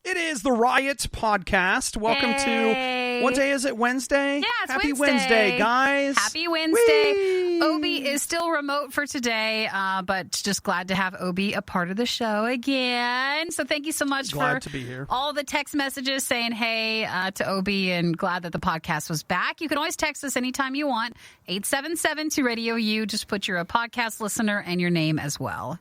It is the RIOT podcast. Welcome to, what day is it? Wednesday? Yeah, it's Happy Wednesday, guys. Happy Wednesday. Whee! Obi is still remote for today, but just glad to have Obi a part of the show again. So thank you so much glad to be here. All the text messages saying hey to Obi, and glad that the podcast was back. You can always text us anytime you want. 877 to RadioU. Just put you're a podcast listener and your name as well.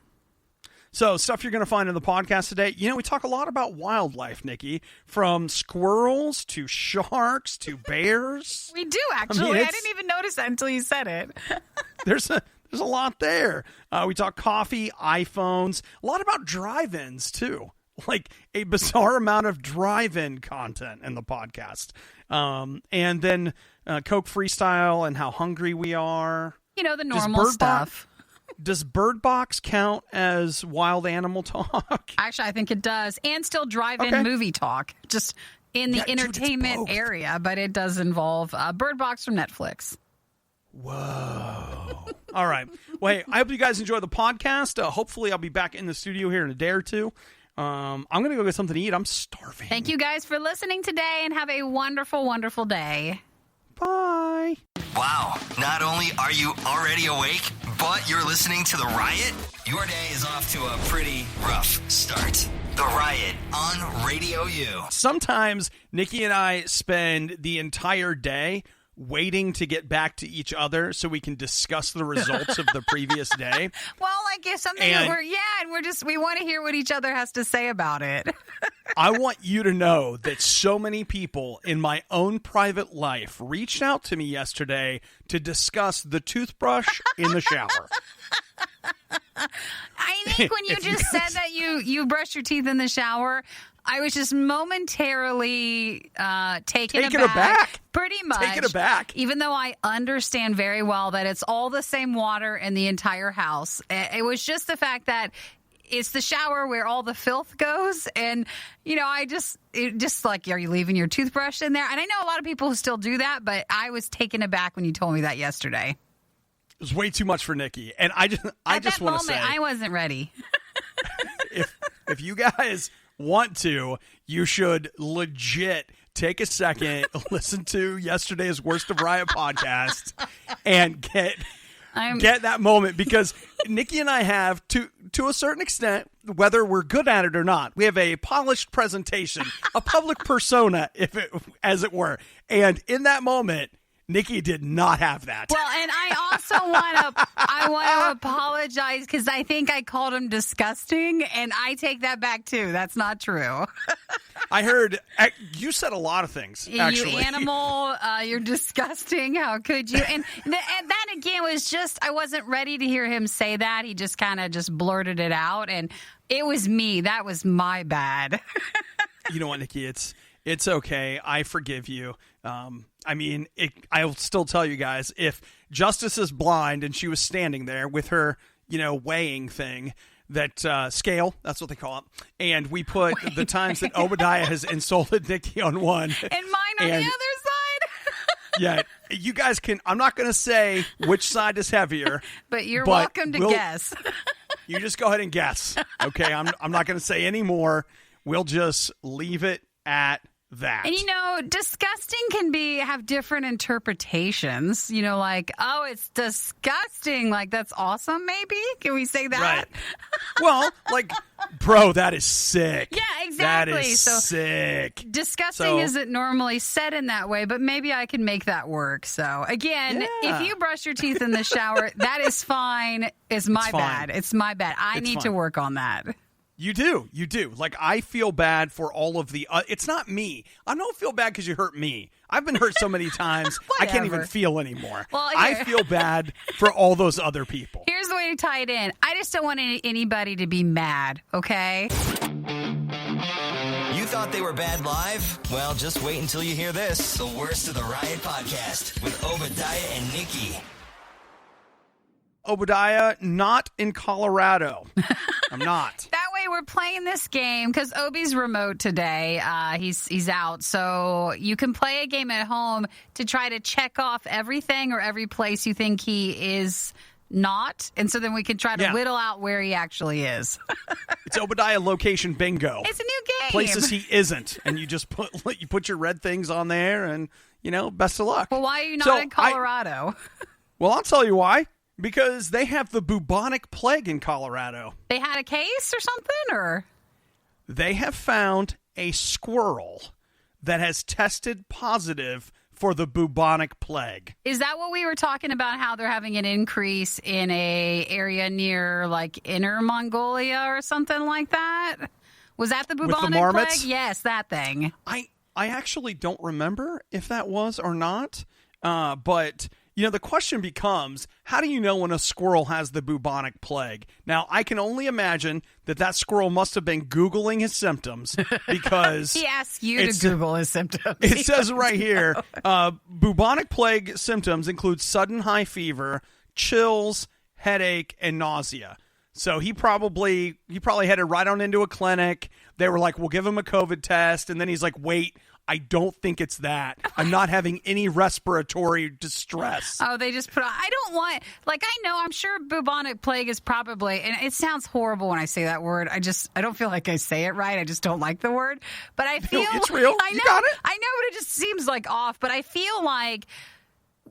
So, stuff you're going to find in the podcast today. You know, we talk a lot about wildlife, Nikki, from squirrels to sharks to bears. We do, actually. I didn't even notice that until you said it. There's a lot there. We talk coffee, iPhones, a lot about drive-ins, too. Like a bizarre amount of drive-in content in the podcast. And then Coke Freestyle and how hungry we are. You know, the normal stuff. Does Bird Box count as wild animal talk? Actually, I think it does. And still drive-in movie talk, just in the entertainment area. But it does involve Bird Box from Netflix. Whoa. All right. Well, hey, I hope you guys enjoy the podcast. Hopefully, I'll be back in the studio here in a day or two. I'm going to go get something to eat. I'm starving. Thank you guys for listening today, and have a wonderful, wonderful day. Bye. Wow. Not only are you already awake, but you're listening to The Riot? Your day is off to a pretty rough start. The Riot on RadioU. Sometimes Nikki and I spend the entire day waiting to get back to each other so we can discuss the results of the previous day. Well, like if something we want to hear what each other has to say about it. I want you to know that so many people in my own private life reached out to me yesterday to discuss the toothbrush in the shower. I think when you just said that you brush your teeth in the shower, I was just momentarily taken aback. Pretty much. Taken aback. Even though I understand very well that it's all the same water in the entire house. It was just the fact that it's the shower where all the filth goes. And, you know, just like, are you leaving your toothbrush in there? And I know a lot of people who still do that, but I was taken aback when you told me that yesterday. It was way too much for Nikki. And I just want to say, I wasn't ready. if you guys want to, you should legit take a second, listen to yesterday's Worst of Riot podcast, and get that moment, because Nikki and I have, to a certain extent, whether we're good at it or not, we have a polished presentation, a public persona, as it were. And in that moment, Nikki did not have that. Well, and I also want to apologize because I think I called him disgusting, and I take that back too. That's not true. I heard you said a lot of things. Actually, you animal, you're disgusting. How could you? And that again was just I wasn't ready to hear him say that. He just kind of just blurted it out, and it was me. That was my bad. You know what, Nikki? It's okay. I forgive you. I'll still tell you guys, if Justice is blind and she was standing there with her, weighing thing, that scale, that's what they call it, and we put the times that Obadiah has insulted Nikki on one. And mine on the other side? Yeah, you guys can, I'm not going to say which side is heavier. But you're welcome to guess. You just go ahead and guess, okay? I'm not going to say any more. We'll just leave it at that. And disgusting can have different interpretations. Like, oh, it's disgusting. Like, that's awesome, maybe? Can we say that? Right. Well, like, bro, that is sick. Yeah, exactly. That is sick. Disgusting isn't normally said in that way, but maybe I can make that work. So, again, if you brush your teeth in the shower, that is fine. It's my bad. It's my bad. I need to work on that. You do. Like, I feel bad for all of the... it's not me. I don't feel bad because you hurt me. I've been hurt so many times, I can't even feel anymore. Well, I feel bad for all those other people. Here's the way to tie it in. I just don't want anybody to be mad, okay? You thought they were bad live? Well, just wait until you hear this. The Worst of the Riot podcast with Obadiah and Nikki. Obadiah, not in Colorado. I'm not. That way we're playing this game because Obi's remote today. He's out. So you can play a game at home to try to check off everything or every place you think he is not, and so then we can try to Yeah. whittle out where he actually is. It's Obadiah location bingo. It's a new game. Places he isn't, and you just put your red things on there, and best of luck. Well, why are you not in Colorado? Well, I'll tell you why. Because they have the bubonic plague in Colorado. They had a case or something, or They have found a squirrel that has tested positive for the bubonic plague. is that what we were talking about? How they're having an increase in a area near like Inner Mongolia or something like that? Was that the bubonic marmots? plague? Yes, that thing. I actually don't remember if that was or not, but the question becomes, how do you know when a squirrel has the bubonic plague? Now, I can only imagine that squirrel must have been Googling his symptoms because He asks you to Google his symptoms. it says right here, bubonic plague symptoms include sudden high fever, chills, headache, and nausea. So he probably headed right on into a clinic. They were like, we'll give him a COVID test. And then he's like, wait, I don't think it's that. I'm not having any respiratory distress. Oh, they just I don't want, I'm sure bubonic plague is probably, and it sounds horrible when I say that word. I don't feel like I say it right. I just don't like the word. But I feel it's real. I know, You got it. I know, but it just seems like off. But I feel like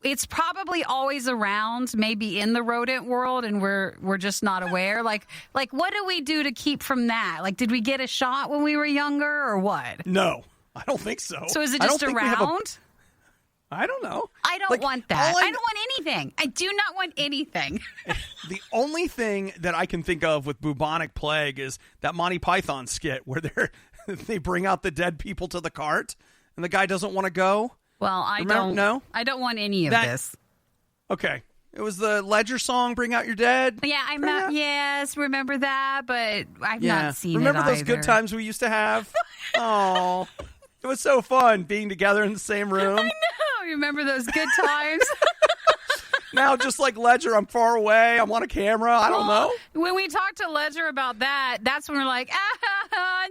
it's probably always around, maybe in the rodent world, and we're just not aware. Like what do we do to keep from that? Like, did we get a shot when we were younger, or what? No, I don't think so. So is it I just don't think we have around? I don't know. I don't want that. all I don't want anything. I do not want anything. The only thing that I can think of with bubonic plague is that Monty Python skit where they bring out the dead people to the cart, and the guy doesn't want to go. Well, I don't want any of this. Okay. It was the Ledger song, Bring Out Your Dead. Yeah, yes, remember that, but I've not seen Remember it those either. good times we used to have? Oh, it was so fun being together in the same room. I know. Remember those good times? Now, just like Ledger, I'm far away. I'm on a camera. I don't know. When we talked to Ledger about that, that's when we're like,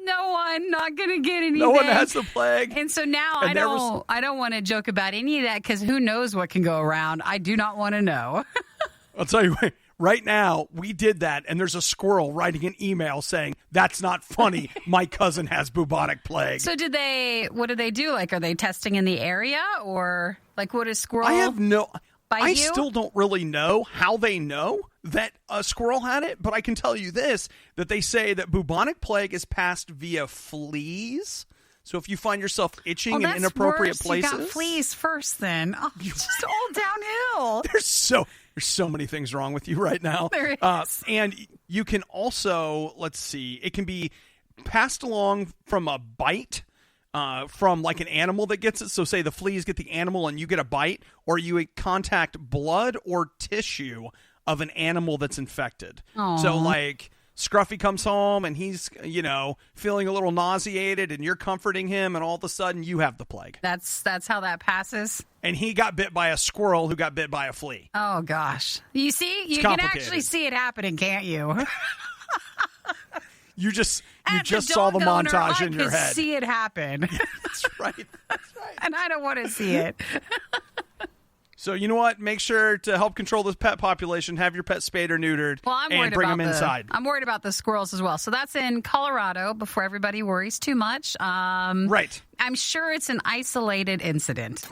no one, not going to get anything. No one has the plague. And so now And I don't want to joke about any of that because who knows what can go around. I do not want to know. I'll tell you what, right now, we did that, and there's a squirrel writing an email saying, that's not funny. My cousin has bubonic plague. So what did they do? Like, are they testing in the area, or like what is squirrel? I still don't really know how they know that a squirrel had it, but I can tell you this, that they say that bubonic plague is passed via fleas. So if you find yourself itching in inappropriate places. You got fleas first then. Oh, it's just all downhill. There's so many things wrong with you right now. There is. And you can also, it can be passed along from a bite. From like an animal that gets it. So say the fleas get the animal and you get a bite, or you contact blood or tissue of an animal that's infected. Aww. So like Scruffy comes home and he's, feeling a little nauseated and you're comforting him, and all of a sudden you have the plague. That's how that passes. And he got bit by a squirrel who got bit by a flea. Oh gosh. You see? You can actually see it happening, can't you? You just saw the montage in your head. I could see it happen. That's right. And I don't want to see it. So you know what? Make sure to help control this pet population. Have your pet spayed or neutered, and bring them inside. I'm worried about the squirrels as well. So that's in Colorado. Before everybody worries too much. Right. I'm sure it's an isolated incident.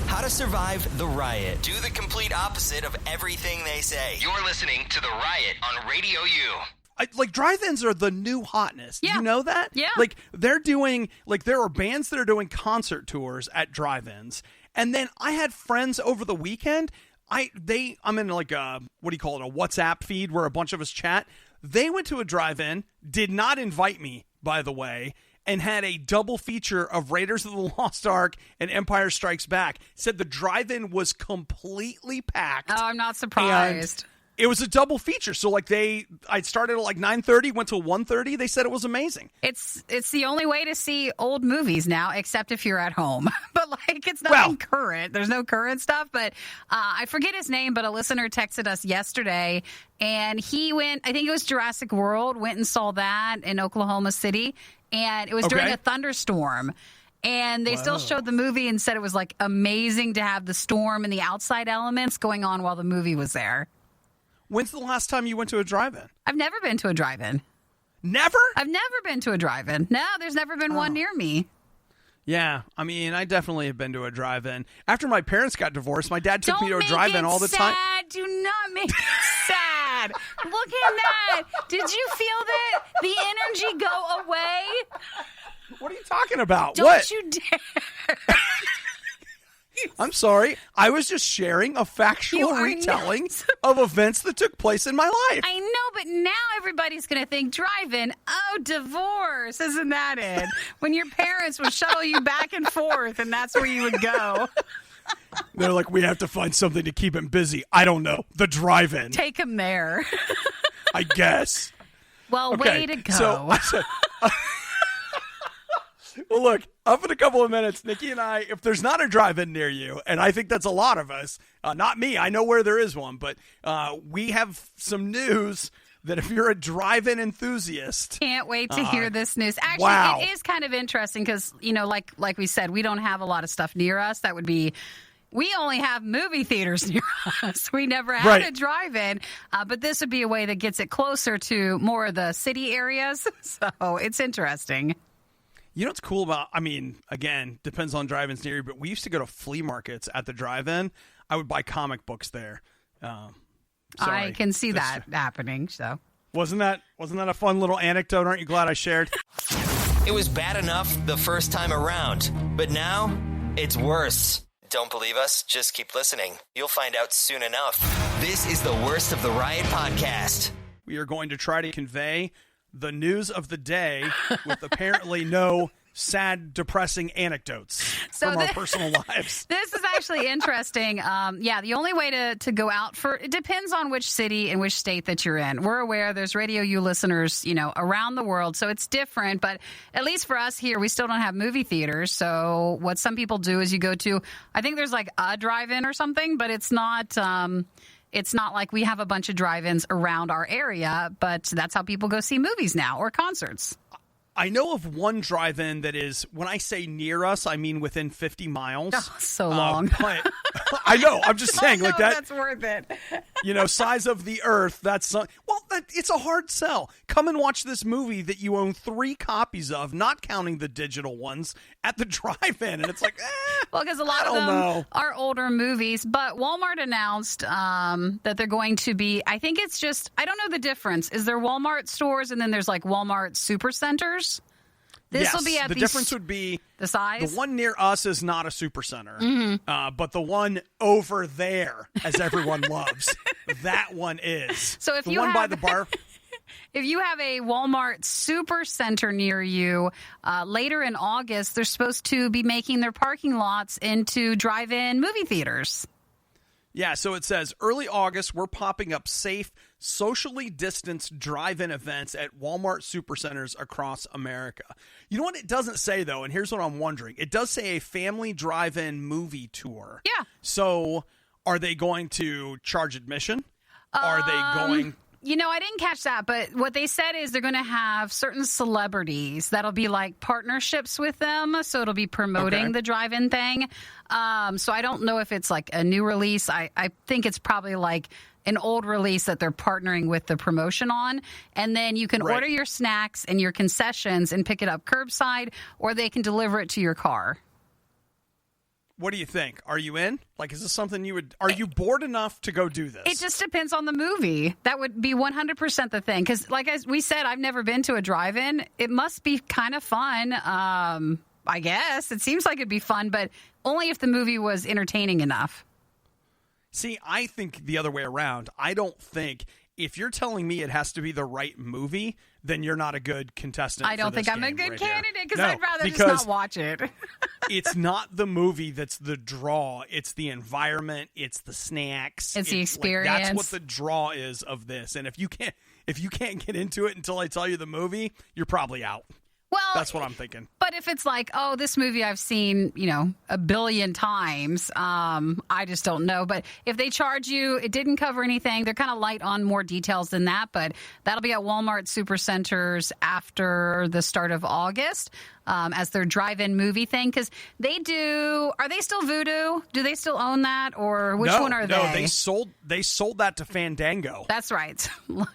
How to survive the riot. Do the complete opposite of everything they say. You're listening to the Riot on RadioU. Drive-ins are the new hotness. Yeah. You know that? Yeah. They're doing, there are bands that are doing concert tours at drive-ins. And then I had friends over the weekend. I'm in a WhatsApp feed where a bunch of us chat. They went to a drive-in, did not invite me, by the way, and had a double feature of Raiders of the Lost Ark and Empire Strikes Back. Said the drive-in was completely packed. Oh, I'm not surprised. It was a double feature. So I started at 9:30, went till 1:30. They said it was amazing. It's the only way to see old movies now, except if you're at home. But it's nothing current. There's no current stuff. But I forget his name, but a listener texted us yesterday, and he went, I think it was Jurassic World, went and saw that in Oklahoma City. And it was during a thunderstorm. And they still showed the movie and said it was like amazing to have the storm and the outside elements going on while the movie was there. When's the last time you went to a drive-in? I've never been to a drive-in. Never? I've never been to a drive-in. No, there's never been one near me. Yeah, I mean, I definitely have been to a drive-in. After my parents got divorced, my dad took me to a drive-in all the time. Do not make it sad. Look at that. Did you feel that? The energy go away? What are you talking about? Don't you dare. I'm sorry. I was just sharing a factual retelling of events that took place in my life. I know, but now everybody's going to think drive-in, oh, divorce. Isn't that it? When your parents would shuttle you back and forth, and that's where you would go. They're like, we have to find something to keep him busy. I don't know. The drive-in. Take him there. I guess. Well, okay, way to go. Well, look, up in a couple of minutes, Nikki and I, if there's not a drive-in near you, and I think that's a lot of us, not me, I know where there is one, but we have some news that if you're a drive-in enthusiast. Can't wait to hear this news. Actually, It is kind of interesting because, you know, like we said, we don't have a lot of stuff near us. That would be, we only have movie theaters near us. We never had a drive-in, but this would be a way that gets it closer to more of the city areas. So it's interesting. You know what's cool about, I mean, again, depends on drive-ins near you, but we used to go to flea markets at the drive-in. I would buy comic books there. I can see that happening. So wasn't that a fun little anecdote? Aren't you glad I shared? It was bad enough the first time around, but now it's worse. Don't believe us? Just keep listening. You'll find out soon enough. This is the Worst of the Riot podcast. We are going to try to convey the news of the day with apparently no sad, depressing anecdotes from our personal lives. This is actually interesting. The only way to go out it depends on which city and which state that you're in. We're aware there's RadioU listeners, you know, around the world, so it's different. But at least for us here, we still don't have movie theaters. So what some people do is you go to, I think there's like a drive-in or something, but it's not. It's not like we have a bunch of drive-ins around our area, but that's how people go see movies now or concerts. I know of one drive-in that is, when I say near us, I mean within 50 miles. Oh, so long. But I know. I'm just saying like that. That's worth it. You know, size of the earth. It's a hard sell. Come and watch this movie that you own 3 copies of, not counting the digital ones, at the drive-in. And it's like, well, because a lot of them are older movies. But Walmart announced that they're going to be, I think it's just, I don't know the difference. Is there Walmart stores and then there's like Walmart supercenters? This will be at the difference would be the size. The one near us is not a supercenter, but the one over there, as everyone loves, that one is. So if the you one have, by the bar. If you have a Walmart supercenter near you, later in August, they're supposed to be making their parking lots into drive-in movie theaters. Yeah, so it says, early August, we're popping up safe, socially distanced drive-in events at Walmart supercenters across America. You know what it doesn't say, though, and here's what I'm wondering. It does say a family drive-in movie tour. Yeah. So are they going to charge admission? Are they going... You know, I didn't catch that, but what they said is they're going to have certain celebrities that'll be like partnerships with them, so it'll be promoting the drive-in thing. So I don't know if it's like a new release. I think it's probably like an old release that they're partnering with the promotion on. And then you can order your snacks and your concessions and pick it up curbside, or they can deliver it to your car. What do you think? Are you in? Like, is this something you would... Are you bored enough to go do this? It just depends on the movie. That would be 100% the thing. Because like we said, I've never been to a drive-in. It must be kind of fun. I guess. It seems like it'd be fun, but only if the movie was entertaining enough. See, I think the other way around. I don't think... If you're telling me it has to be the right movie, then you're not a good contestant. I don't think I'm a good candidate because I'd rather just not watch it. It's not the movie that's the draw. It's the environment. It's the snacks. It's the experience. Like, that's what the draw is of this. And if you can't get into it until I tell you the movie, you're probably out. Well, that's what I'm thinking. But if it's like, oh, this movie I've seen, a billion times, I just don't know. But if they charge you, it didn't cover anything. They're kind of light on more details than that, but that'll be at Walmart Supercenters after the start of August. As their drive-in movie thing, because are they still Vudu? Do they still own that, or which one are they? No, they sold that to Fandango. That's right.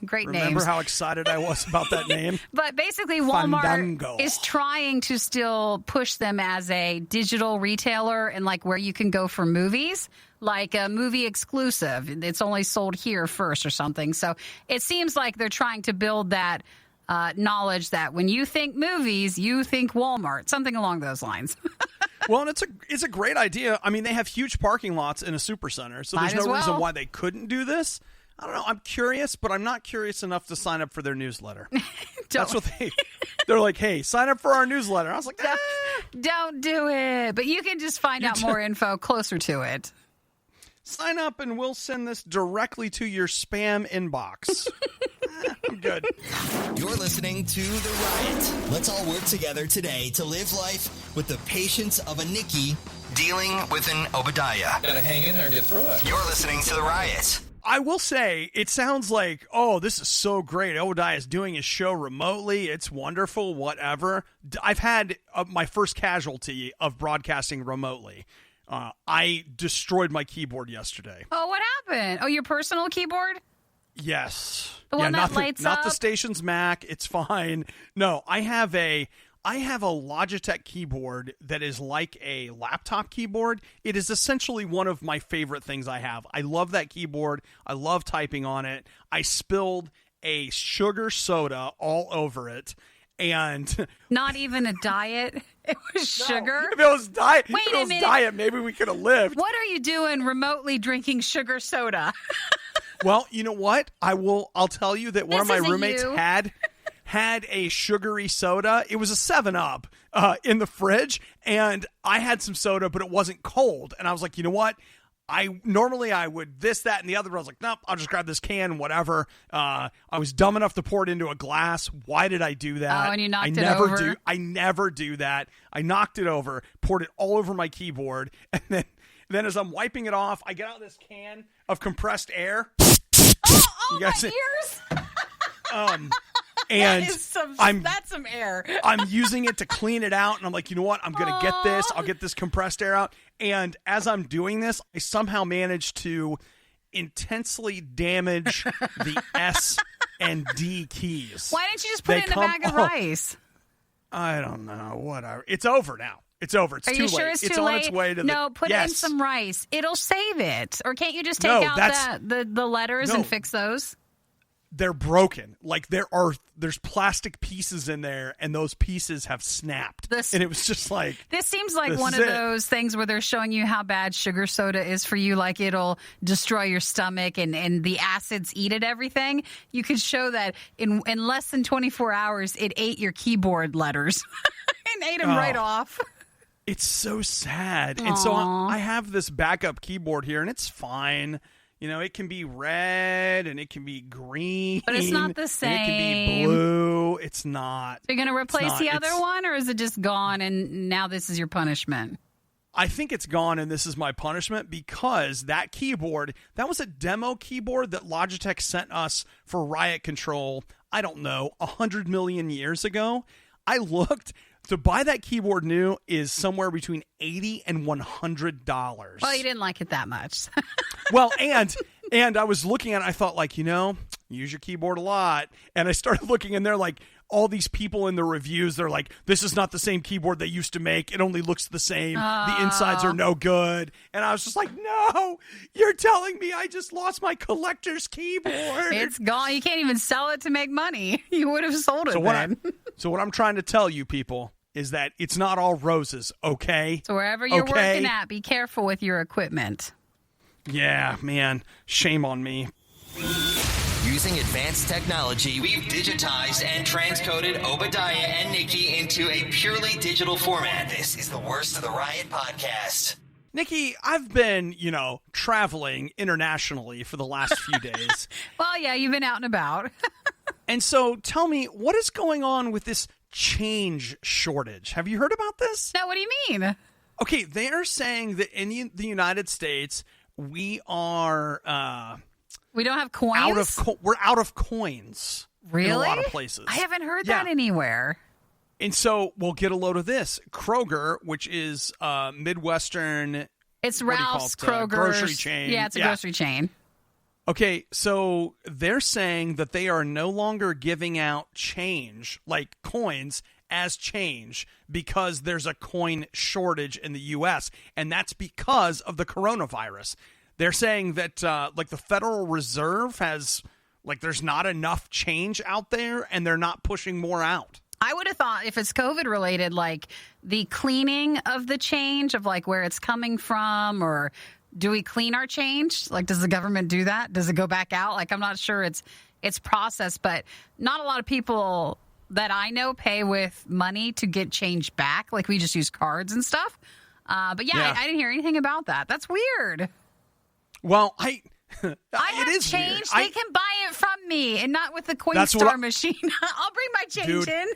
Great name. Remember how excited I was about that name? But basically, Walmart Fandango is trying to still push them as a digital retailer and like where you can go for movies. Like a movie exclusive. It's only sold here first or something. So it seems like they're trying to build that knowledge that when you think movies, you think Walmart, something along those lines. Well, and it's a great idea. I mean, they have huge parking lots in a supercenter, so there's no reason why they couldn't do this. I don't know. I'm curious, but I'm not curious enough to sign up for their newsletter. That's what they're like, hey, sign up for our newsletter. I was like, don't do it. But you can just find out more info closer to it. Sign up and we'll send this directly to your spam inbox. I'm good. You're listening to The Riot. Let's all work together today to live life with the patience of a Nikki dealing with an Obadiah. Gotta hang in there and get through it. You're listening to The Riot. I will say, it sounds like, oh, this is so great. Obadiah is doing his show remotely. It's wonderful, whatever. I've had my first casualty of broadcasting remotely. I destroyed my keyboard yesterday. Oh, what happened? Oh, your personal keyboard? Yes. The one that lights up? Not the station's Mac. It's fine. No, I have a Logitech keyboard that is like a laptop keyboard. It is essentially one of my favorite things I have. I love that keyboard. I love typing on it. I spilled a sugar soda all over it. And not even a diet. It was sugar. If it was diet, maybe we could have lived. What are you doing remotely drinking sugar soda? Well, you know what? I'll tell you that one of my roommates had a sugary soda. It was a 7-Up in the fridge, and I had some soda, but it wasn't cold. And I was like, you know what? Normally I would this, that, and the other. But I was like, nope, I'll just grab this can, whatever. I was dumb enough to pour it into a glass. Why did I do that? Oh, and you knocked it over? I never do that. I knocked it over, poured it all over my keyboard, and then as I'm wiping it off, I get out this can of compressed air. Oh, my ears! And that's some air. I'm using it to clean it out, and I'm like, you know what? I'm going to get this. I'll get this compressed air out. And as I'm doing this, I somehow managed to intensely damage the S and D keys. Why didn't you just put it in a bag of rice? I don't know. Whatever. It's over now. It's over. It's too late. Are you sure it's too late? On its way to no, put in some rice. It'll save it. Or can't you just take out the letters and fix those? They're broken. Like there's plastic pieces in there, and those pieces have snapped. And it was just like, this seems like one of those things where they're showing you how bad sugar soda is for you. Like it'll destroy your stomach and the acids eat at everything. You could show that in less than 24 hours, it ate your keyboard letters and ate them right off. It's so sad. Aww. And so I have this backup keyboard here, and it's fine. You know, it can be red and it can be green. But it's not the same. It can be blue. It's not. So you're going to replace the other one, or is it just gone and now this is your punishment? I think it's gone and this is my punishment because that keyboard, that was a demo keyboard that Logitech sent us for riot control, I don't know, 100 million years ago. I looked. To buy that keyboard new is somewhere between $80 and $100. Well, you didn't like it that much. Well, and I was looking at it, I thought, like, use your keyboard a lot. And I started looking, and they're like, all these people in the reviews, they're like, this is not the same keyboard they used to make. It only looks the same. The insides are no good. And I was just like, no, you're telling me I just lost my collector's keyboard. It's gone. You can't even sell it to make money. You would have sold it then. So what I'm trying to tell you people is that it's not all roses, okay? So wherever you're working at, be careful with your equipment. Yeah, man. Shame on me. Using advanced technology, we've digitized and transcoded Obadiah and Nikki into a purely digital format. This is the Worst of the Riot podcast. Nikki, I've been, traveling internationally for the last few days. Well, yeah, you've been out and about. And so tell me, what is going on with this change shortage. Have you heard about this? No, what do you mean? Okay, they are saying that in the United States, we are we don't have coins? we're out of coins. Really? In a lot of places. I haven't heard that anywhere. And so we'll get a load of this. Kroger, which is Midwestern. It's Ralph's, Kroger's grocery chain. Yeah, it's a grocery chain. Okay, so they're saying that they are no longer giving out change, like coins, as change because there's a coin shortage in the U.S., and that's because of the coronavirus. They're saying that, like, the Federal Reserve has, like, there's not enough change out there, and they're not pushing more out. I would have thought if it's COVID related, like the cleaning of the change of like where it's coming from, or do we clean our change? Like, does the government do that? Does it go back out? Like, I'm not sure it's processed, but not a lot of people that I know pay with money to get change back. Like, we just use cards and stuff. But yeah. I didn't hear anything about that. That's weird. Well, I it have is change. weird. They can buy it from me and not with the Coinstar machine. I'll bring my change in.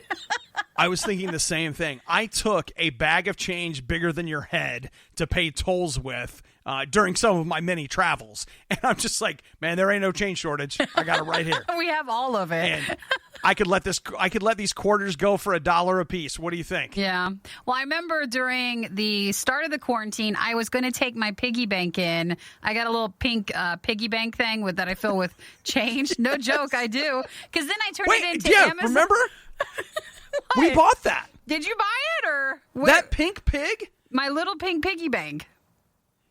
I was thinking the same thing. I took a bag of change bigger than your head to pay tolls with during some of my many travels. And I'm just like, man, there ain't no change shortage. I got it right here. We have all of it. And I could let these quarters go for $1 a piece. What do you think? Yeah. Well, I remember during the start of the quarantine, I was going to take my piggy bank in. I got a little pink piggy bank thing that I fill with change. No joke, I do. Because then I turned it into Amazon. Remember? We bought that. Did you buy it or what? That pink pig? My little pink piggy bank.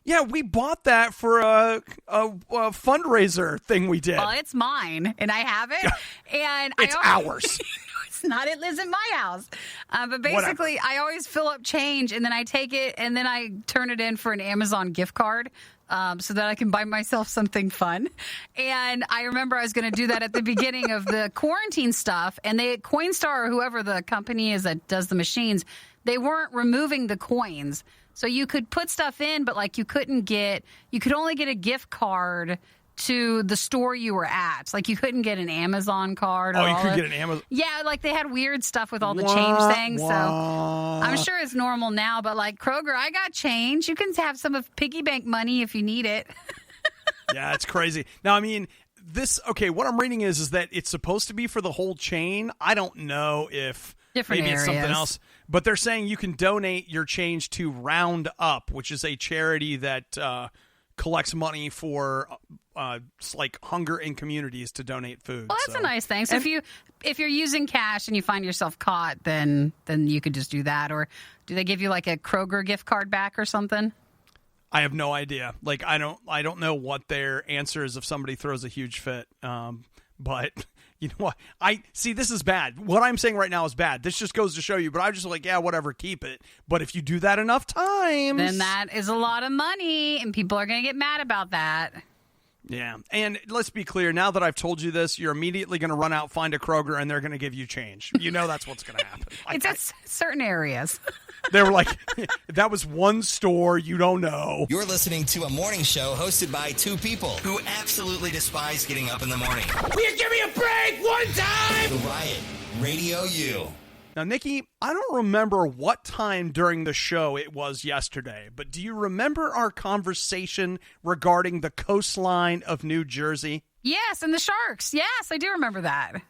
Yeah, we bought that for a fundraiser thing we did. Well, it's mine, and I have it. And it's ours. It's not. It lives in my house. But basically, whatever. I always fill up change, and then I take it, and then I turn it in for an Amazon gift card so that I can buy myself something fun. And I remember I was going to do that at the beginning of the quarantine stuff, and Coinstar, or whoever the company is that does the machines, they weren't removing the coins. So you could put stuff in, but like you could only get a gift card to the store you were at. Like you couldn't get an Amazon card. You could get an Amazon. Yeah, like they had weird stuff with all the change things. So I'm sure it's normal now, but like Kroger, I got change. You can have some of piggy bank money if you need it. Yeah, it's crazy. Now, I mean, what I'm reading is that it's supposed to be for the whole chain. I don't know if different maybe areas. It's something else. But they're saying you can donate your change to Round Up, which is a charity that collects money for like hunger in communities to donate food. Well, that's a nice thing. So if you're using cash and you find yourself caught, then you could just do that. Or do they give you like a Kroger gift card back or something? I have no idea. Like I don't know what their answer is if somebody throws a huge fit. But you know what? This is bad. What I'm saying right now is bad. This just goes to show you, but I'm just like, yeah, whatever, keep it. But if you do that enough times, then that is a lot of money, and people are going to get mad about that. Yeah. And let's be clear, now that I've told you this, you're immediately going to run out, find a Kroger, and they're going to give you change. You know that's what's going to happen. It's at certain areas. They were like, that was one store you don't know. You're listening to a morning show hosted by two people who absolutely despise getting up in the morning. Will you give me a break one time? The Riot, RadioU. Now, Nikki, I don't remember what time during the show it was yesterday, but do you remember our conversation regarding the coastline of New Jersey? Yes, and the sharks. Yes, I do remember that.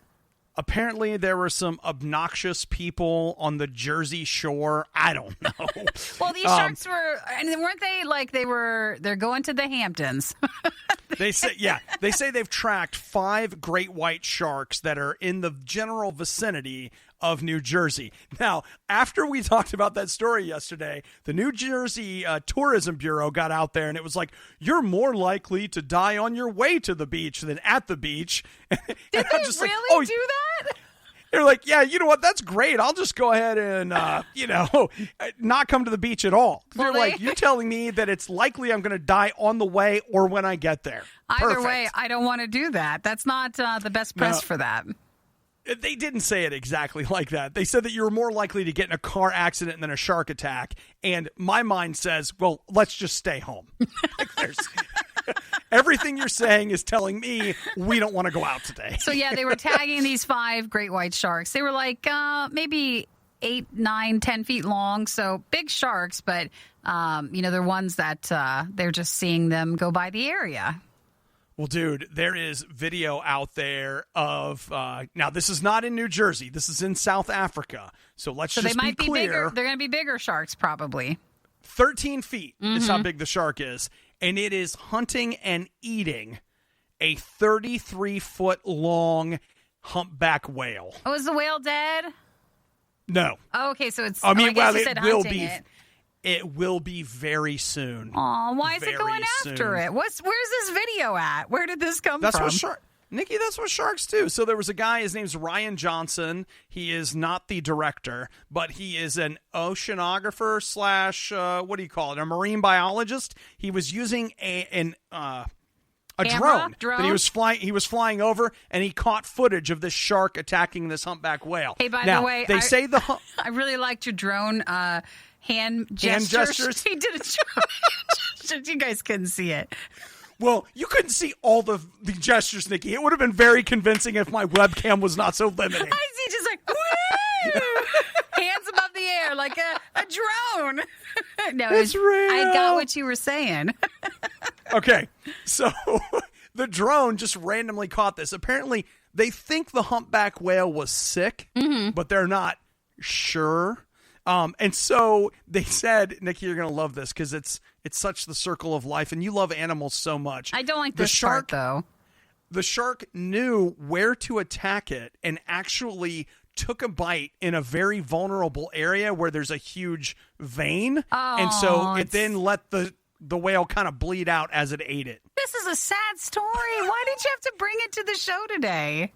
Apparently, there were some obnoxious people on the Jersey Shore. I don't know. Well, these sharks weren't they like they're going to the Hamptons? They say they've tracked 5 great white sharks that are in the general vicinity of New Jersey. Now, after we talked about that story yesterday, the New Jersey Tourism Bureau got out there and it was like, you're more likely to die on your way to the beach than at the beach. Did they really do that? They're like, yeah, you know what? That's great. I'll just go ahead and, not come to the beach at all. Well, they're like, you're telling me that it's likely I'm going to die on the way or when I get there. Either way, I don't want to do that. That's not the best press for that. They didn't say it exactly like that. They said that you're more likely to get in a car accident than a shark attack. And my mind says, well, let's just stay home. Like Everything you're saying is telling me we don't want to go out today. So, yeah, they were tagging these 5 great white sharks. They were like maybe 8, 9, 10 feet long. So big sharks, but, they're ones that they're just seeing them go by the area. Well, dude, there is video out there of now this is not in New Jersey. This is in South Africa. So let's just they might be clear. Bigger. They're going to be bigger sharks probably. 13 feet is how big the shark is. And it is hunting and eating a 33-foot long humpback whale. Oh, is the whale dead? No. Oh, okay, so it's. I mean, well, it said will hunting be. It. It will be very soon. Oh, why is it going after it? Where's this video at? Where did this come from? Nikki, that's what sharks do. So there was a guy, his name's Ryan Johnson. He is not the director, but he is an oceanographer slash, what do you call it, a marine biologist. He was using a drone that he was flying over, and he caught footage of this shark attacking this humpback whale. Hey, by the way, I really liked your drone hand gestures. He did a gesture. You guys couldn't see it. Well, you couldn't see all the gestures, Nikki. It would have been very convincing if my webcam was not so limited. I see just like, woo! Hands above the air like a drone. No, it's real. I got what you were saying. Okay, so the drone just randomly caught this. Apparently, they think the humpback whale was sick, but they're not sure. And so they said, Nikki, you're going to love this because it's such the circle of life, and you love animals so much. I don't like this part, though. The shark knew where to attack it and actually took a bite in a very vulnerable area where there's a huge vein. Oh, and so it then let the whale kind of bleed out as it ate it. This is a sad story. Why did you have to bring it to the show today?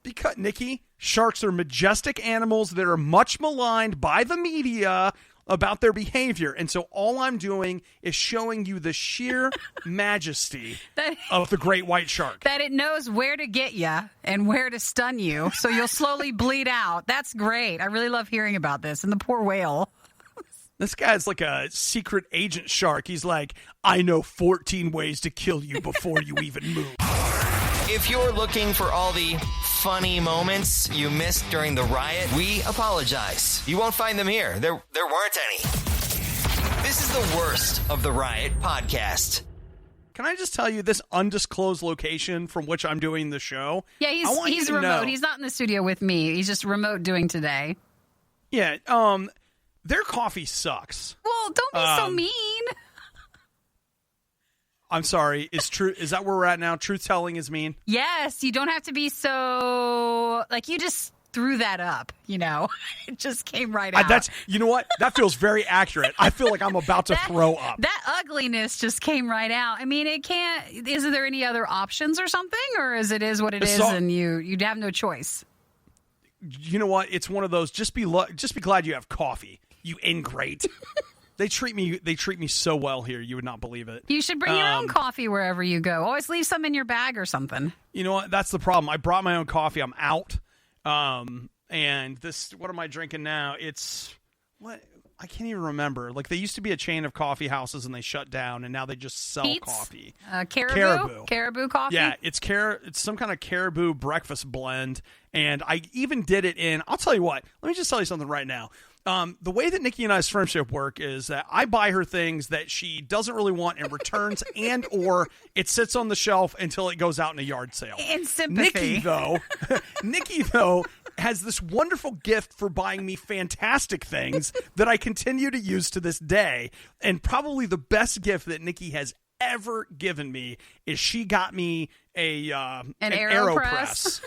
Because, Nikki, sharks are majestic animals that are much maligned by the media about their behavior. And so all I'm doing is showing you the sheer majesty of the great white shark. That it knows where to get you and where to stun you, so you'll slowly bleed out. That's great. I really love hearing about this. And the poor whale. This guy's like a secret agent shark. He's like, I know 14 ways to kill you before you even move. If you're looking for all the funny moments you missed during the riot, we apologize. You won't find them here. There weren't any. This is the worst of the Riot podcast. Can I just tell you this undisclosed location from which I'm doing the show? Yeah, he's remote. He's not in the studio with me. He's just remote doing today. Yeah, their coffee sucks. Well, don't be so mean. I'm sorry. Is that where we're at now? Truth telling is mean? Yes. You don't have to be so, you just threw that up, It just came right out. You know what? That feels very accurate. I feel like I'm about to throw up. That ugliness just came right out. I mean, it can't, is there any other options or something? Or is what it is and you'd have no choice? You know what? It's one of those, just be glad you have coffee, you ingrate. They treat me so well here. You would not believe it. You should bring your own coffee wherever you go. Always leave some in your bag or something. You know what? That's the problem. I brought my own coffee. I'm out. And this, what am I drinking now? It's what? I can't even remember. They used to be a chain of coffee houses and they shut down and now they just sell coffee. Caribou coffee? Yeah, it's some kind of caribou breakfast blend. And I even did it I'll tell you what, let me just tell you something right now. The way that Nikki and I's friendship work is that I buy her things that she doesn't really want and returns and or it sits on the shelf until it goes out in a yard sale. In sympathy. Nikki, though, has this wonderful gift for buying me fantastic things that I continue to use to this day. And probably the best gift that Nikki has ever given me is she got me an AeroPress.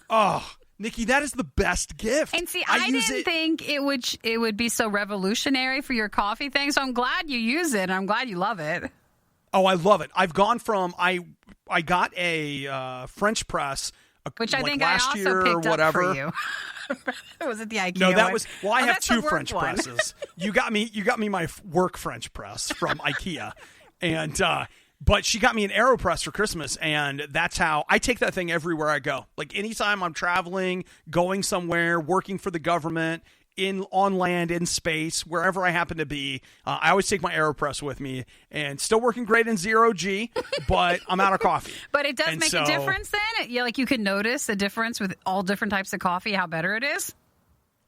Oh, Nikki, that is the best gift. And see, I didn't think it would be so revolutionary for your coffee thing, so I'm glad you use it, and I'm glad you love it. Oh, I love it. I've gone from I got a French press, which I think last I year also picked or whatever. Up for you. Was it the IKEA? No, that one? was. Well, I have that's two French presses. You got me my work French press from IKEA, and. But she got me an AeroPress for Christmas, and that's how I take that thing everywhere I go. Anytime I'm traveling, going somewhere, working for the government, on land, in space, wherever I happen to be. I always take my AeroPress with me, and still working great in 0G, but I'm out of coffee. But it does make a difference then? Yeah, like you can notice a difference with all different types of coffee, how better it is?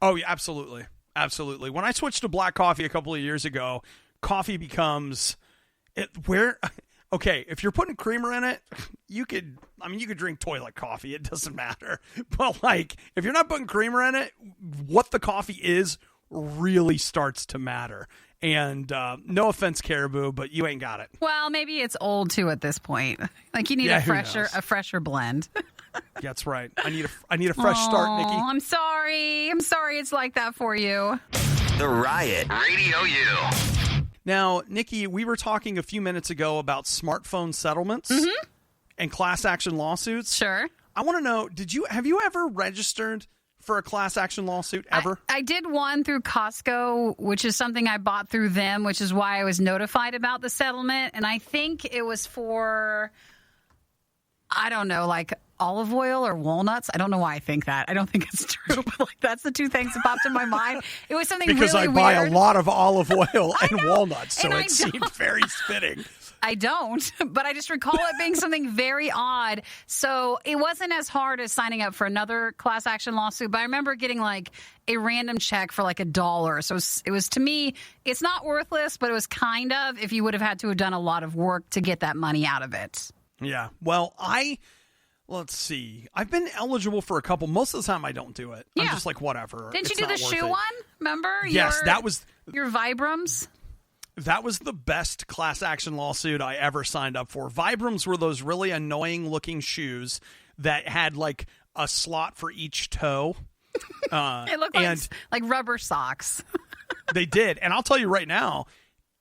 Oh, yeah, absolutely. Absolutely. When I switched to black coffee a couple of years ago, coffee becomes... Okay, if you're putting creamer in it, you could drink toilet coffee. It doesn't matter. But, like, if you're not putting creamer in it, what the coffee is really starts to matter. And no offense, Caribou, but you ain't got it. Well, maybe it's old, too, at this point. Like, you need a fresher blend. That's right. I need a fresh start, Nikki. I'm sorry. It's like that for you. The Riot Radio U. Now, Nikki, we were talking a few minutes ago about smartphone settlements and class action lawsuits. Sure. I want to know, have you ever registered for a class action lawsuit ever? I did one through Costco, which is something I bought through them, which is why I was notified about the settlement. And I think it was for, I don't know, like olive oil or walnuts. I don't know why I think that. I don't think it's true, but like that's the two things that popped in my mind. It was something because really I buy weird. A lot of olive oil and walnuts, so it seemed very fitting. I don't, but I just recall it being something very odd. So it wasn't as hard as signing up for another class action lawsuit, but I remember getting like a random check for like $1. So it was to me, it's not worthless, but it was kind of if you would have had to have done a lot of work to get that money out of it. Yeah. Well, let's see. I've been eligible for a couple. Most of the time, I don't do it. Yeah. I'm just like, whatever. Didn't you do the shoe one? Remember? Yes, that was your Vibrams. That was the best class action lawsuit I ever signed up for. Vibrams were those really annoying looking shoes that had like a slot for each toe. It looked like rubber socks. They did. And I'll tell you right now,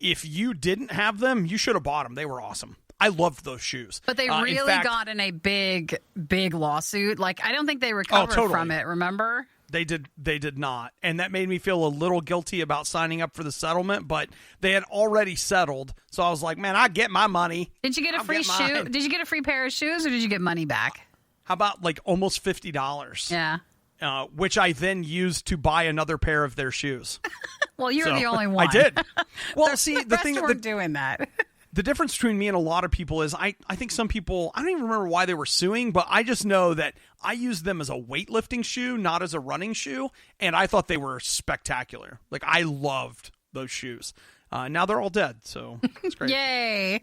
if you didn't have them, you should have bought them. They were awesome. I loved those shoes. But they really got in a big, big lawsuit. Like, I don't think they recovered from it, remember? They did not. And that made me feel a little guilty about signing up for the settlement, but they had already settled. So I was like, man, I get my money. Did you get a free shoe? Did you get a free pair of shoes or did you get money back? How about like almost $50? Yeah. Which I then used to buy another pair of their shoes. Well, you're the only one. I did. Well, see, the thing weren't doing that. The difference between me and a lot of people is I think some people, I don't even remember why they were suing, but I just know that I used them as a weightlifting shoe, not as a running shoe, and I thought they were spectacular. Like, I loved those shoes. Now they're all dead, so it's great. Yay!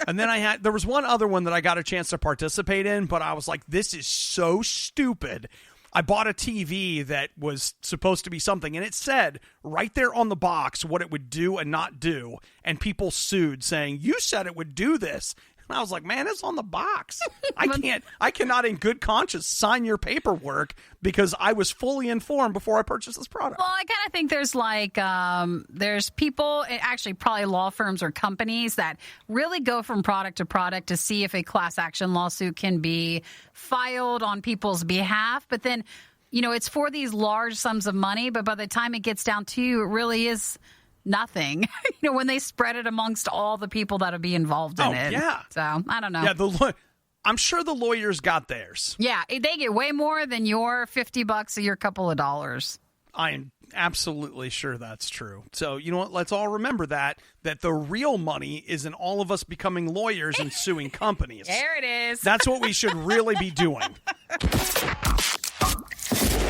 And then there was one other one that I got a chance to participate in, but I was like, this is so stupid. I bought a TV that was supposed to be something, and it said right there on the box what it would do and not do, and people sued saying, you said it would do this. And I was like, man, it's on the box. I cannot in good conscience sign your paperwork because I was fully informed before I purchased this product. Well, I kind of think there's like, there's people, actually probably law firms or companies that really go from product to product to see if a class action lawsuit can be filed on people's behalf. But then, it's for these large sums of money, but by the time it gets down to you, it really is nothing, when they spread it amongst all the people that'll be involved in it. Yeah. So, I don't know. Yeah, I'm sure the lawyers got theirs. Yeah, they get way more than your $50 or your couple of dollars. I am absolutely sure that's true. So, you know what? Let's all remember that the real money is in all of us becoming lawyers and suing companies. There it is. That's what we should really be doing.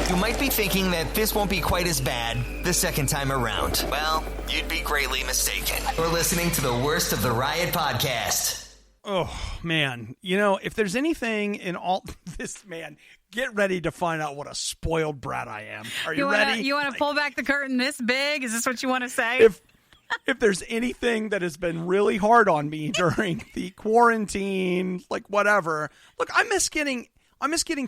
You might be thinking that this won't be quite as bad the second time around. Well, you'd be greatly mistaken. You're listening to the worst of the Riot podcast. Oh, man. If there's anything in all this, man, get ready to find out what a spoiled brat I am. Are you ready? You want to pull back the curtain this big? Is this what you want to say? If there's anything that has been really hard on me during the quarantine, like whatever, look, I miss getting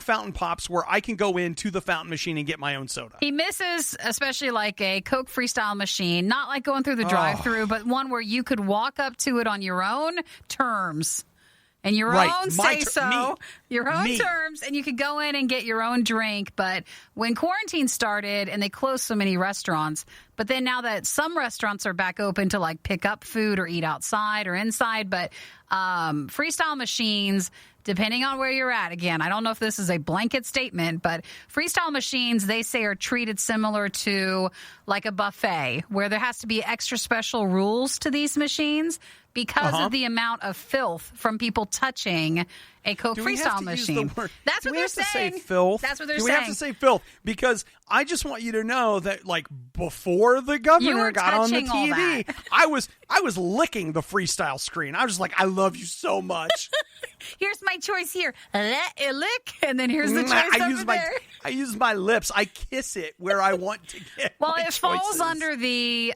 fountain pops where I can go into the fountain machine and get my own soda. He misses especially like a Coke Freestyle machine, not like going through the drive-thru, but one where you could walk up to it on your own terms and your own say-so, your own terms, and you could go in and get your own drink. But when quarantine started and they closed so many restaurants, but then now that some restaurants are back open to like pick up food or eat outside or inside, but Freestyle Machines depending on where you're at. Again, I don't know if this is a blanket statement, but Freestyle Machines, they say, are treated similar to like a buffet, where there has to be extra special rules to these machines because of the amount of filth from people touching a Coke Freestyle machine. That's what they're saying. Say filth? That's what they're saying. saying. We have to say filth because I just want you to know that, like, before the governor got on the TV, I was licking the Freestyle screen. I was just like, I love you so much. Here's my choice here. Lick, and then here's the choice over there. I use my lips. I kiss it where I want to get. Well, my it falls under the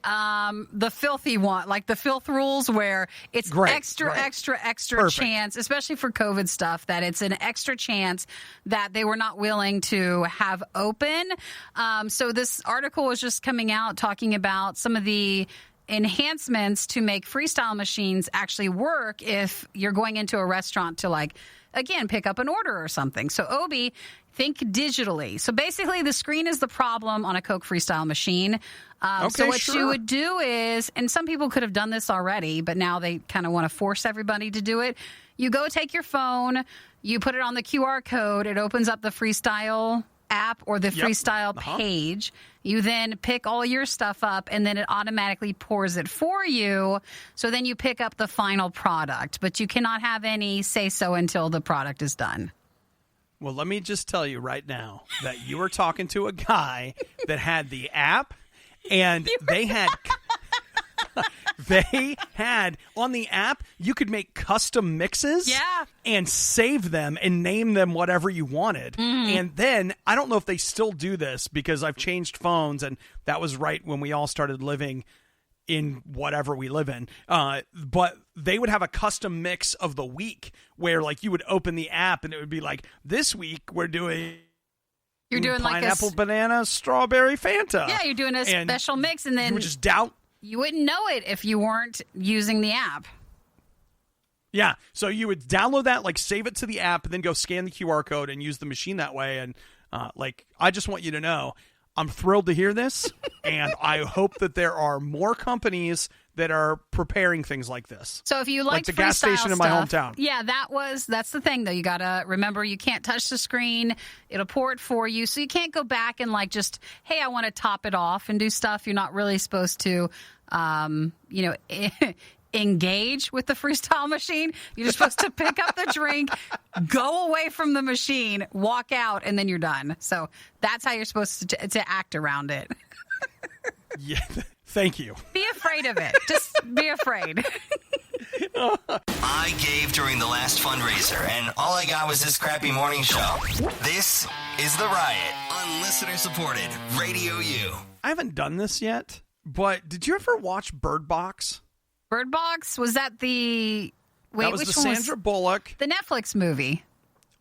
filthy one, like the filth rules, where it's extra Perfect. chance, especially for COVID stuff, that it's an extra chance that they were not willing to have open. So this article was just coming out talking about some of the enhancements to make Freestyle Machines actually work if you're going into a restaurant to, like, again, pick up an order or something. So Obi, think digitally. So basically the screen is the problem on a Coke Freestyle machine. So what you would do is, and some people could have done this already, but now they kind of want to force everybody to do it. You go take your phone, you put it on the QR code, it opens up the Freestyle app or the Freestyle page. You then pick all your stuff up, and then it automatically pours it for you. So then you pick up the final product, but you cannot have any say-so until the product is done. Well, let me just tell you right now that you were talking to a guy that had the app, and they had on the app, you could make custom mixes and save them and name them whatever you wanted. And then, I don't know if they still do this because I've changed phones, and that was right when we all started living in whatever we live in. But they would have a custom mix of the week where, like, you would open the app and it would be like, this week we're doing... You're doing pineapple, banana, strawberry, Fanta. Yeah, you're doing a special mix, and then... You would just doubt... You wouldn't know it if you weren't using the app. Yeah, so you would download that, like, save it to the app, and then go scan the QR code and use the machine that way. And, I just want you to know, I'm thrilled to hear this, and I hope that there are more companies that are preparing things like this. So if you like the gas station in my hometown. Yeah, that's the thing, though. You got to remember, you can't touch the screen. It'll pour it for you. So you can't go back and, like, just, hey, I want to top it off and do stuff. You're not really supposed to, engage with the Freestyle machine. You're just supposed to pick up the drink, go away from the machine, walk out, and then you're done. So that's how you're supposed to act around it. Yeah, thank you. Be afraid of it. Just be afraid. I gave during the last fundraiser, and all I got was this crappy morning show. This is The Riot on listener-supported RadioU. I haven't done this yet, but did you ever watch Bird Box? Bird Box? Was that the... Wait, that was which the one Sandra Bullock. The Netflix movie.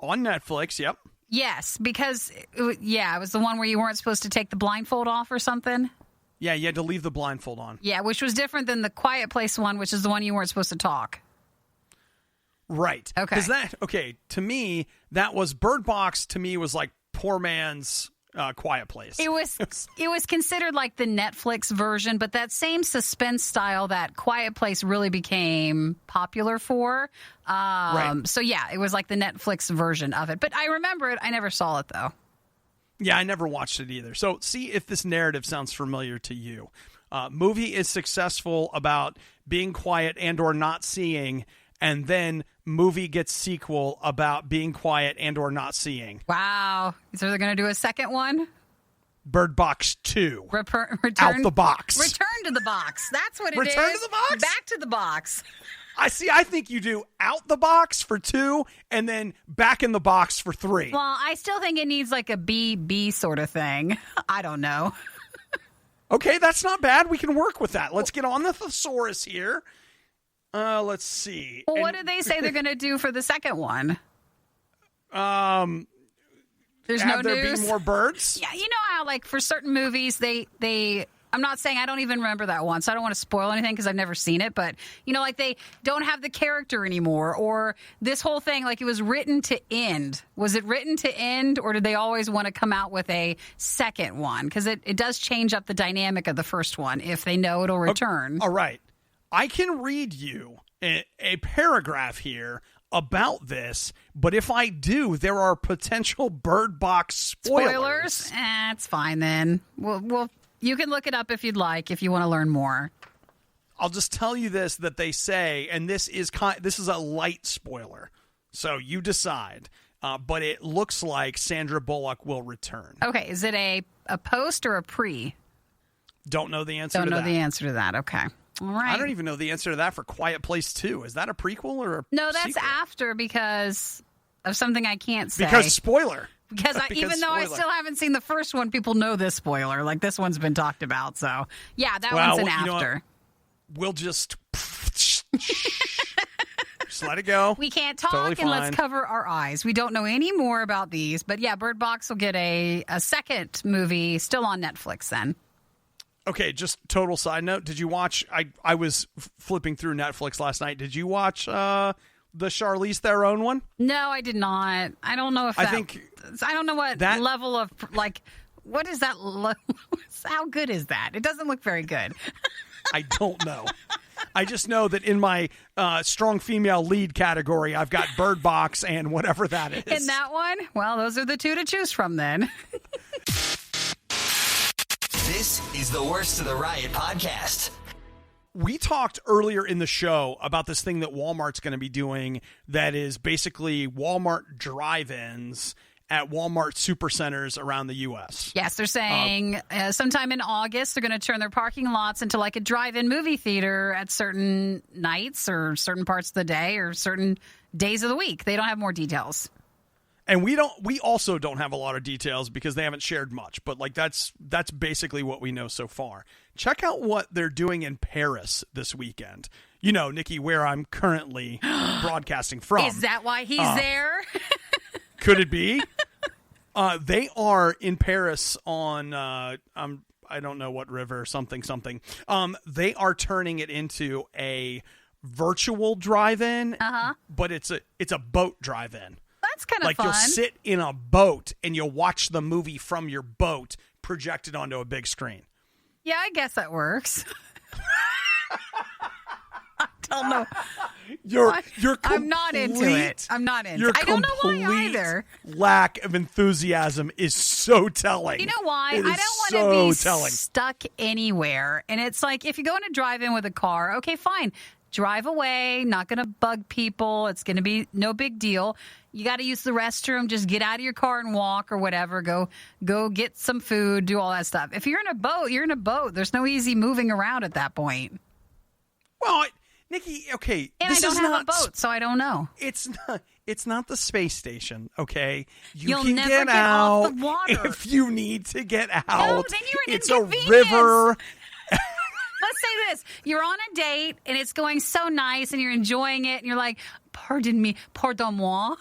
On Netflix, yep. Yes, because, it was the one where you weren't supposed to take the blindfold off or something. Yeah, you had to leave the blindfold on. Yeah, which was different than the Quiet Place one, which is the one you weren't supposed to talk. Right. Okay. Because to me, that was Bird Box. To me, was like poor man's Quiet Place. It was considered like the Netflix version, but that same suspense style that Quiet Place really became popular for. Right. So yeah, it was like the Netflix version of it. But I remember it. I never saw it though. Yeah, I never watched it either. So see if this narrative sounds familiar to you. Movie is successful about being quiet and or not seeing, and then movie gets sequel about being quiet and or not seeing. Wow. So they're going to do a second one? Bird Box 2. Return Out the box. Return to the box. That's what it is. Return to the box? Back to the box. I think you do out the box for 2 and then back in the box for 3. Well, I still think it needs like a BB sort of thing. I don't know. Okay, that's not bad. We can work with that. Let's get on the thesaurus here. Let's see. Well, what did they say they're going to do for the second one? There's no there news. Be more birds? Yeah, you know how like for certain movies they I'm not saying I don't even remember that one, so I don't want to spoil anything because I've never seen it. But, you know, like they don't have the character anymore, or this whole thing, like it was written to end. Was it written to end, or did they always want to come out with a second one? Because it does change up the dynamic of the first one if they know it'll return. All right. I can read you a paragraph here about this, but if I do, there are potential Bird Box spoilers. It's fine then. You can look it up if you'd like, if you want to learn more. I'll just tell you this, that they say, and this is a light spoiler, so you decide, but it looks like Sandra Bullock will return. Okay, is it a post or a pre? Don't know the answer to that. Don't know the answer to that, okay. All right. I don't even know the answer to that for Quiet Place 2. Is that a prequel or a No, that's sequel? After because of something I can't say. Because spoiler. Because even though I still haven't seen the first one, people know this spoiler. Like, this one's been talked about. So, yeah, that one's an after. We'll just let it go. We can't talk totally and let's cover our eyes. We don't know any more about these. But, yeah, Bird Box will get a second movie still on Netflix then. Okay, just total side note. Did you watch? I was flipping through Netflix last night. Did you watch the Charlize Theron one? No, I did not. I don't know if I don't know what that level of like. What is that? How good is that? It doesn't look very good. I don't know. I just know that in my strong female lead category, I've got Bird Box and whatever that is. In that one, well, those are the two to choose from then. This is the Worst of the Riot podcast. We talked earlier in the show about this thing that Walmart's going to be doing that is basically Walmart drive-ins at Walmart supercenters around the U.S. Yes, they're saying sometime in August they're going to turn their parking lots into like a drive-in movie theater at certain nights or certain parts of the day or certain days of the week. They don't have more details. And we also don't have a lot of details because they haven't shared much, but like that's basically what we know so far. Check out what they're doing in Paris this weekend. You know, Nikki, where I'm currently broadcasting from. Is that why he's there? Could it be? They are in Paris on I don't know what river, something. They are turning it into a virtual drive-in, but it's a boat drive-in. That's kind of fun. Like you'll sit in a boat and you'll watch the movie from your boat projected onto a big screen. Yeah, I guess that works. I don't know. I'm not into it. I'm not into it. I don't know why either. Lack of enthusiasm is so telling. You know why? I don't want to be stuck anywhere. And it's like, if you go in a drive-in with a car, okay, fine. Drive away, not going to bug people. It's going to be no big deal. You got to use the restroom. Just get out of your car and walk or whatever. Go get some food, do all that stuff. If you're in a boat, you're in a boat. There's no easy moving around at that point. Well, Nikki, okay. And this I don't is have not, a boat, so I don't know. It's not the space station, okay? You'll can never get off out the water. if you need to get out. No, then you're an it's a inconvenience. river. Let's say this. You're on a date, and it's going so nice, and you're enjoying it, and you're like, pardon me, pardon-moi.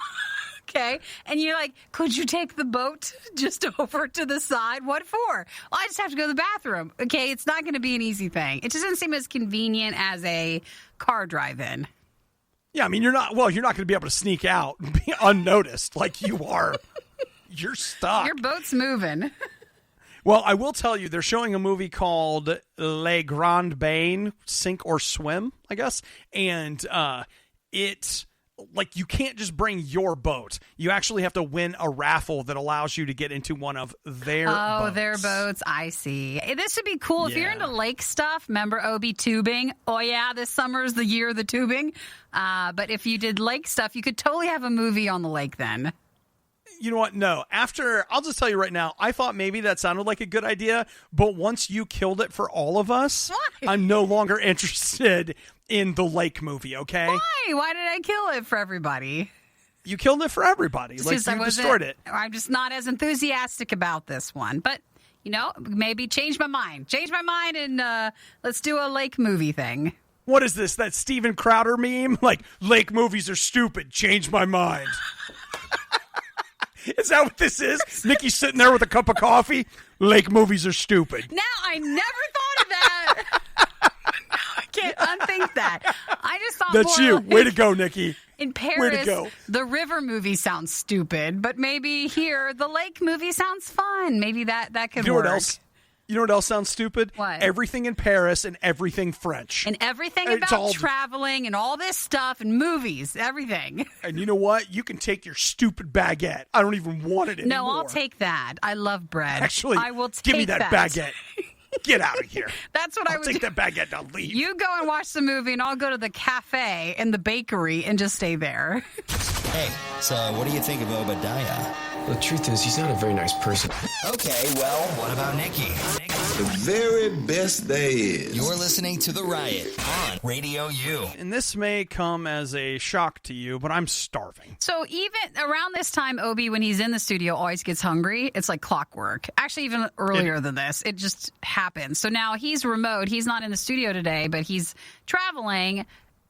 Okay? And you're like, could you take the boat just over to the side? What for? Well, I just have to go to the bathroom. Okay? It's not going to be an easy thing. It just doesn't seem as convenient as a car drive-in. Yeah, I mean, you're not going to be able to sneak out and be unnoticed like you are. You're stuck. Your boat's moving. Well, I will tell you, they're showing a movie called Le Grand Bain, Sink or Swim, I guess. And it's like you can't just bring your boat. You actually have to win a raffle that allows you to get into one of their boats. Oh, their boats. I see. This would be cool. If you're into lake stuff, remember OB tubing? Oh, yeah, this summer is the year of the tubing. But if you did lake stuff, you could totally have a movie on the lake then. You know what? No. I'll just tell you right now, I thought maybe that sounded like a good idea, but once you killed it for all of us, Why? I'm no longer interested in the lake movie, okay? Why? Why did I kill it for everybody? You killed it for everybody. Like, you destroyed it. I'm just not as enthusiastic about this one. But, maybe change my mind. Change my mind and let's do a lake movie thing. What is this? That Steven Crowder meme? Like, lake movies are stupid. Change my mind. Is that what this is? Nikki's sitting there with a cup of coffee. Lake movies are stupid. Now, I never thought of that. I can't unthink that. I just thought that's you. Way to go, Nikki. In Paris, way to go. The river movie sounds stupid, but maybe here the lake movie sounds fun. Maybe that could work. You know what else? You know what else sounds stupid? What? Everything in Paris and everything French. And everything It's about all- traveling and all this stuff and movies, everything. And you know what? You can take your stupid baguette. I don't even want it anymore. No, I'll take that. I love bread. Actually, I will take give me that baguette. Get out of here. That's what I I'll would take do. that baguette and I'll leave. You go and watch the movie, and I'll go to the cafe and the bakery and just stay there. Hey, so what do you think of Obadiah? The truth is, he's not a very nice person. Okay, well, what about Nikki? The very best there is. You're listening to The Riot on Radio U. And this may come as a shock to you, but I'm starving. So even around this time, Obi, when he's in the studio, always gets hungry. It's like clockwork. Actually, even earlier than this, it just happens. So now he's remote. He's not in the studio today, but he's traveling.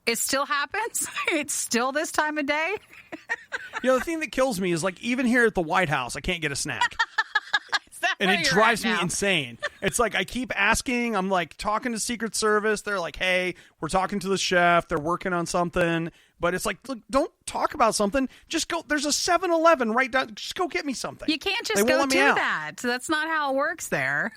It still happens. It's still this time of day. You know, the thing that kills me is, like, even here at the White House, I can't get a snack. And where it you're drives at me now? insane. It's like I keep asking. I'm like talking to Secret Service. They're like, hey, we're talking to the chef. They're working on something. But it's like, look, don't talk about something. Just go. There's a 7-Eleven right down. Just go get me something. You can't They just won't go let do me out. that. That's not how it works there.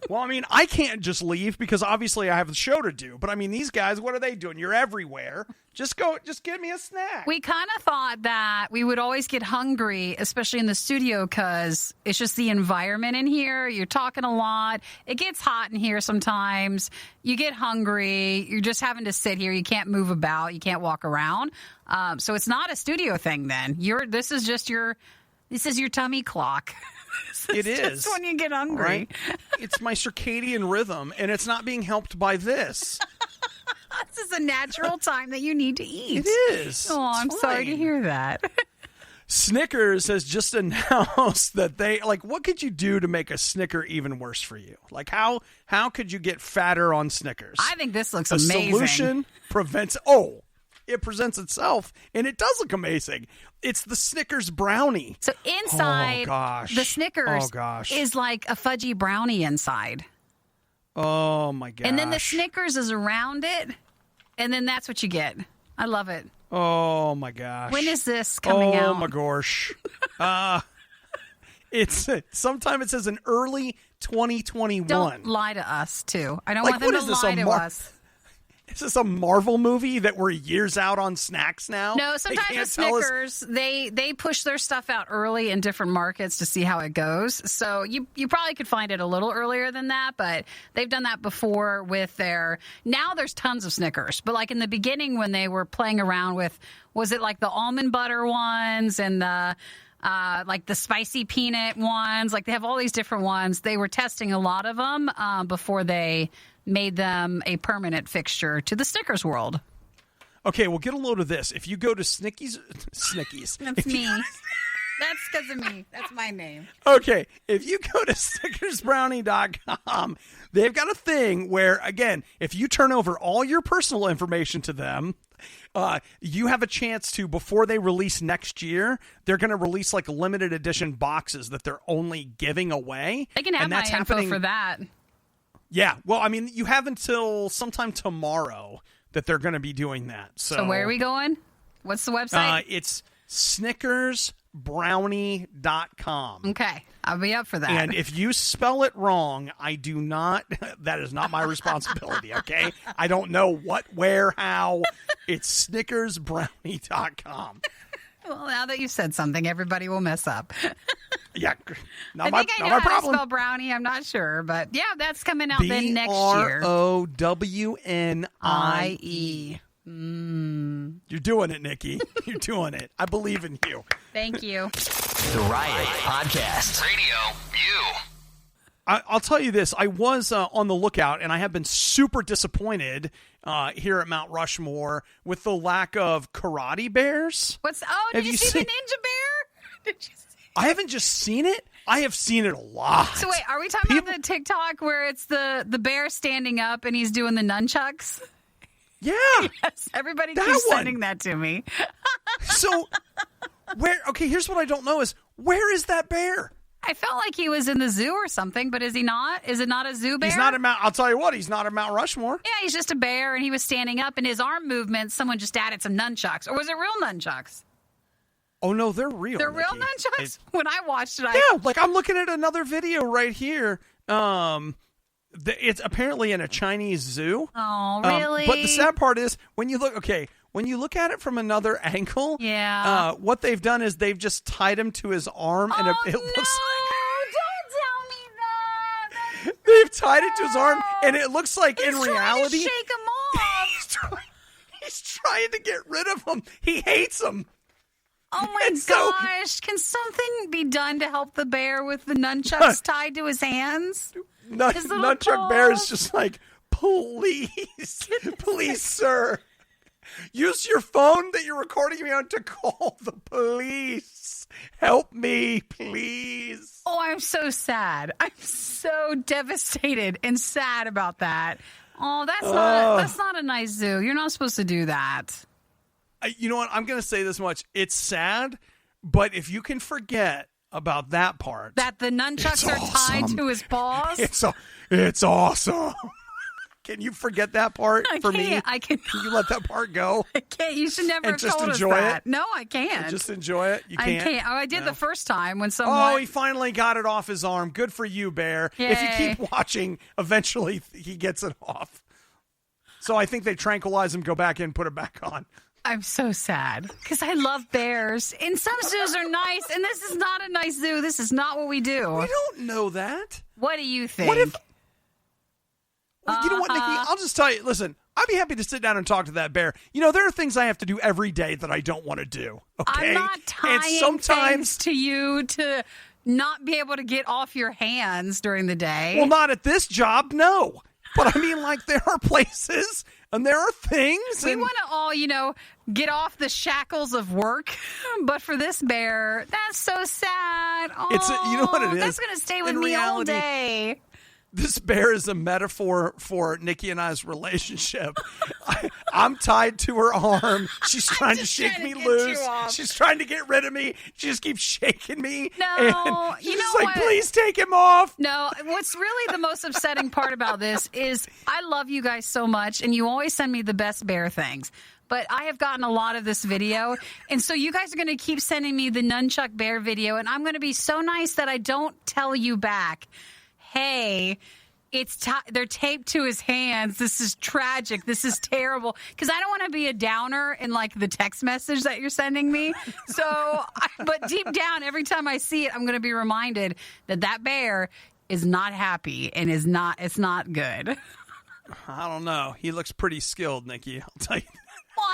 Well, I mean, I can't just leave because obviously I have a show to do. But I mean, these guys, what are they doing? You're everywhere. Just go. Just give me a snack. We kind of thought that we would always get hungry, especially in the studio, because it's just the environment in here. You're talking a lot. It gets hot in here sometimes. You get hungry. You're just having to sit here. You can't move about. You can't walk around. So it's not a studio thing then. This is your tummy clock. It is. Just when you get hungry. Right? It's my circadian rhythm, and it's not being helped by this. This is a natural time that you need to eat. It is. Oh, I'm It's sorry to fine. hear that. Snickers has just announced that they, like, what could you do to make a Snicker even worse for you? Like, how could you get fatter on Snickers? I think this looks The amazing. solution it presents itself, and it does look amazing. It's the Snickers brownie. So inside, Oh, gosh. the Snickers Oh, gosh. is like a fudgy brownie inside. Oh, my gosh. And then the Snickers is around it, and then that's what you get. I love it. Oh, my gosh. When is this coming out? Oh, my gosh. It's sometime it says in early 2021. Don't lie to us, too. I don't Like, want them what to is this, lie a to us. Is this a Marvel movie that we're years out on snacks now? No, They sometimes can't with tell us- Snickers, they push their stuff out early in different markets to see how it goes. So you probably could find it a little earlier than that, but they've done that before with their... Now there's tons of Snickers, but like in the beginning when they were playing around with, was it like the almond butter ones and the... like the spicy peanut ones, like they have all these different ones. They were testing a lot of them before they made them a permanent fixture to the Snickers world. Okay, well, get a load of this. If you go to Snickies. That's me. That's because of me. That's my name. Okay, if you go to snickersbrownie.com, they've got a thing where, again, if you turn over all your personal information to them, you have a chance to, before they release next year, they're going to release like limited edition boxes that they're only giving away. They can have and my that's info happening for that. Yeah, well, I mean, you have until sometime tomorrow that they're going to be doing that. So where are we going? What's the website? It's snickersbrownie.com. Okay, I'll be up for that. And if you spell it wrong, I do not, that is not my responsibility, okay? I don't know what, where, how. It's snickersbrownie.com. Well, now that you said something, everybody will mess up. Yeah, I think I know my how problem. to spell brownie. I'm not sure, but yeah, that's coming out then next year. BROWNIE. You're doing it, Nikki. You're doing it. I believe in you. Thank you. The Riot Podcast. Radio U. I'll tell you this. I was on the lookout, and I have been super disappointed here at Mount Rushmore with the lack of karate bears. Did Have you you see seen- the ninja bear? Did you see? I haven't just seen it. I have seen it a lot. So wait, are we talking about the TikTok where it's the bear standing up and he's doing the nunchucks? Yeah. Yes, everybody That keeps one. sending that to me. So, here's what I don't know is, where is that bear? I felt like he was in the zoo or something, but is he not? Is it not a zoo bear? He's not at Mount, I'll tell you what, he's not at Mount Rushmore. Yeah, he's just a bear, and he was standing up, and his arm movements, someone just added some nunchucks. Or was it real nunchucks? Oh, no, they're real. They're real Nikki. nunchucks? When I watched it, Yeah, like I'm looking at another video right here, It's apparently in a Chinese zoo. Oh, really? But the sad part is when you look at it from another angle, what they've done is they've just tied him to his arm, and it looks like don't tell me that. they've tied it to his arm, and it looks like in He's reality, trying to shake him off. he's trying to get rid of him. He hates him. Oh my gosh! Can something be done to help the bear with the nunchucks tied to his hands? Nunchuck Bear is just like, please, please, sir. Use your phone that you're recording me on to call the police. Help me, please. Oh, I'm so sad. I'm so devastated and sad about that. Oh, that's not a nice zoo. You're not supposed to do that. You know what? I'm going to say this much. It's sad, but if you can forget about that part. That the nunchucks are tied to his paws? It's awesome. Can you forget that part for me? Can you let that part go? I can't. You should never have just told us enjoy that. it? No, I can't. Just enjoy it? You can't? I can't. Oh, I did the first time when someone... Oh, he finally got it off his arm. Good for you, Bear. Yay. If you keep watching, eventually he gets it off. So I think they tranquilize him, go back in, put it back on. I'm so sad because I love bears. And some zoos are nice, and this is not a nice zoo. This is not what we do. We don't know that. What do you think? What if... You know what, Nikki? I'll just tell you. Listen, I'd be happy to sit down and talk to that bear. You know, there are things I have to do every day that I don't want to do. Okay? I'm not tying things to you to not be able to get off your hands during the day. Well, not at this job, no. But I mean, like, there are places and there are things. We want to all, get off the shackles of work. But for this bear, that's so sad. Oh, you know what it is? That's going to stay with me all day. This bear is a metaphor for Nikki and I's relationship. I'm tied to her arm. She's trying to shake me loose. She's trying to get rid of me. She just keeps shaking me. No, and she's like, please take him off. No, what's really the most upsetting part about this is I love you guys so much, and you always send me the best bear things. But I have gotten a lot of this video, and so you guys are going to keep sending me the nunchuck bear video, and I'm going to be so nice that I don't tell you back, hey, they're taped to his hands. This is tragic. This is terrible. Because I don't want to be a downer in like the text message that you're sending me. But deep down, every time I see it, I'm going to be reminded that bear is not happy and it's not good. I don't know. He looks pretty skilled, Nikki. I'll tell you. Well,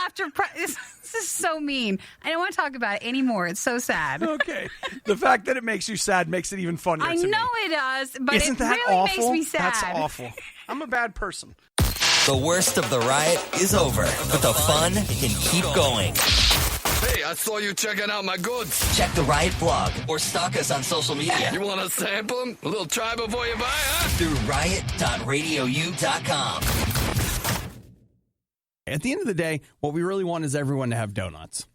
this is so mean. I don't want to talk about it anymore. It's so sad. Okay. The fact that it makes you sad makes it even funnier to me. I know it does, but Isn't that really awful? makes me sad. That's awful. I'm a bad person. The worst of the riot is over, but the fun can keep going. Hey, I saw you checking out my goods. Check the Riot blog or stalk us on social media. You want to sample them? A little try before you buy, huh? Through riot.radiou.com. At the end of the day, what we really want is everyone to have donuts.